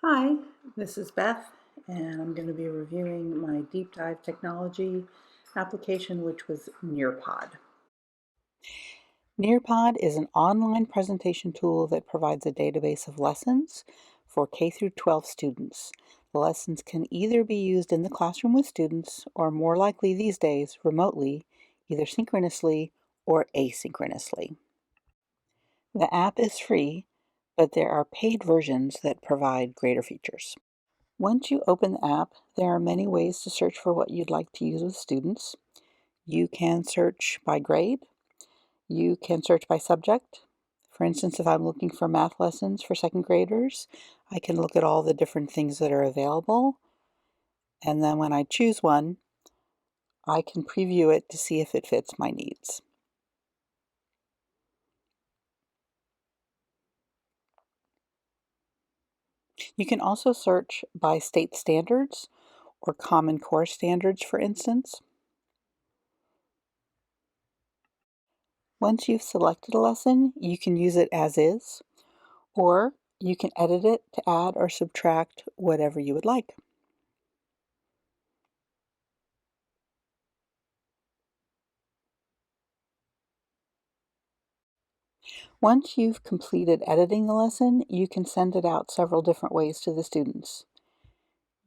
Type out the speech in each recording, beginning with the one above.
Hi, this is Beth, and I'm going to be reviewing my deep dive technology application, which was Nearpod. Nearpod is an online presentation tool that provides a database of lessons for K through 12 students. The lessons can either be used in the classroom with students or more likely these days remotely, either synchronously or asynchronously. The app is free, but there are paid versions that provide greater features. Once you open the app, there are many ways to search for what you'd like to use with students. You can search by grade. You can search by subject. For instance, if I'm looking for math lessons for second graders, I can look at all the different things that are available. And then when I choose one, I can preview it to see if it fits my needs. You can also search by state standards or Common Core standards, for instance. Once you've selected a lesson, you can use it as is, or you can edit it to add or subtract whatever you would like. Once you've completed editing the lesson, you can send it out several different ways to the students.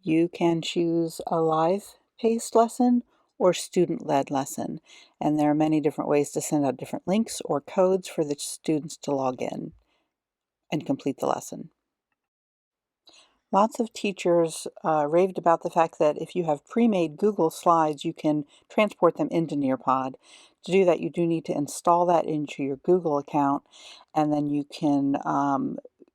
You can choose a live-paced lesson or student-led lesson, and there are many different ways to send out different links or codes for the students to log in and complete the lesson. Lots of teachers raved about the fact that if you have pre-made Google Slides, you can transport them into Nearpod. To do that, you do need to install that into your Google account, and then you can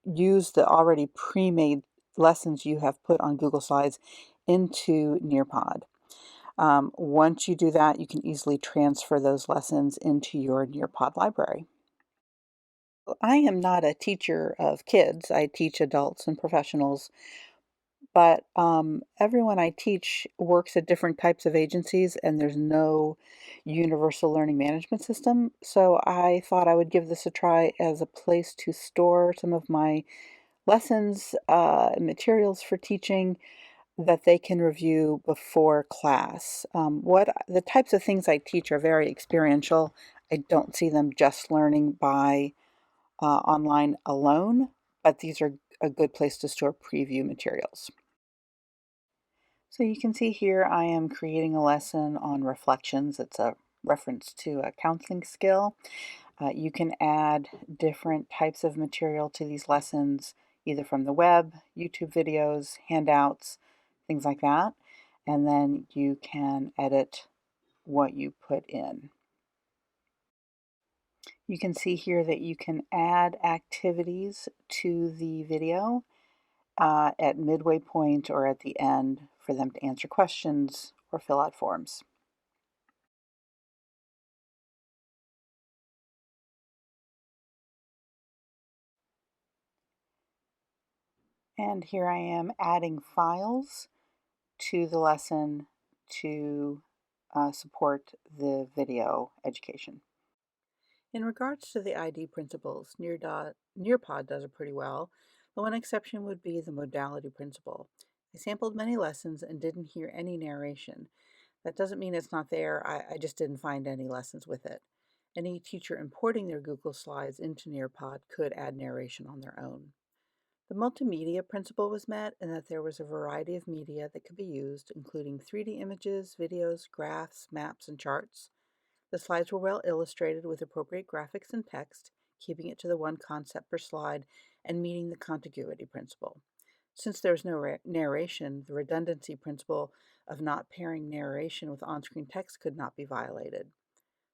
use the already pre-made lessons you have put on Google Slides into Nearpod. Once you do that, you can easily transfer those lessons into your Nearpod library. I am not a teacher of kids. I teach adults and professionals. But everyone I teach works at different types of agencies, and there's no universal learning management system. So I thought I would give this a try as a place to store some of my lessons, materials for teaching that they can review before class. What the types of things I teach are very experiential. I don't see them just learning by online alone, but these are a good place to store preview materials. So you can see here I am creating a lesson on reflections. It's a reference to a counseling skill. You can add different types of material to these lessons, either from the web, YouTube videos, handouts, things like that. And then you can edit what you put in. You can see here that you can add activities to the video at midway point or at the end for them to answer questions or fill out forms. And here I am adding files to the lesson to support the video education. In regards to the ID principles, Nearpod does it pretty well. The one exception would be the modality principle. I sampled many lessons and didn't hear any narration. That doesn't mean it's not there, I just didn't find any lessons with it. Any teacher importing their Google Slides into Nearpod could add narration on their own. The multimedia principle was met in that there was a variety of media that could be used, including 3D images, videos, graphs, maps, and charts. The slides were well illustrated with appropriate graphics and text, keeping it to the one concept per slide and meeting the contiguity principle. Since there was no narration, the redundancy principle of not pairing narration with on-screen text could not be violated.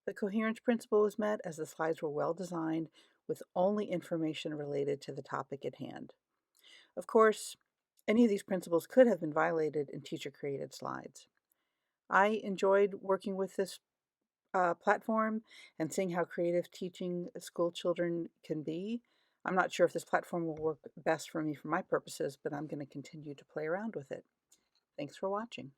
The coherence principle was met as the slides were well designed with only information related to the topic at hand. Of course, any of these principles could have been violated in teacher-created slides. I enjoyed working with this platform and seeing how creative teaching school children can be. I'm not sure if this platform will work best for me for my purposes, but I'm going to continue to play around with it. Thanks for watching.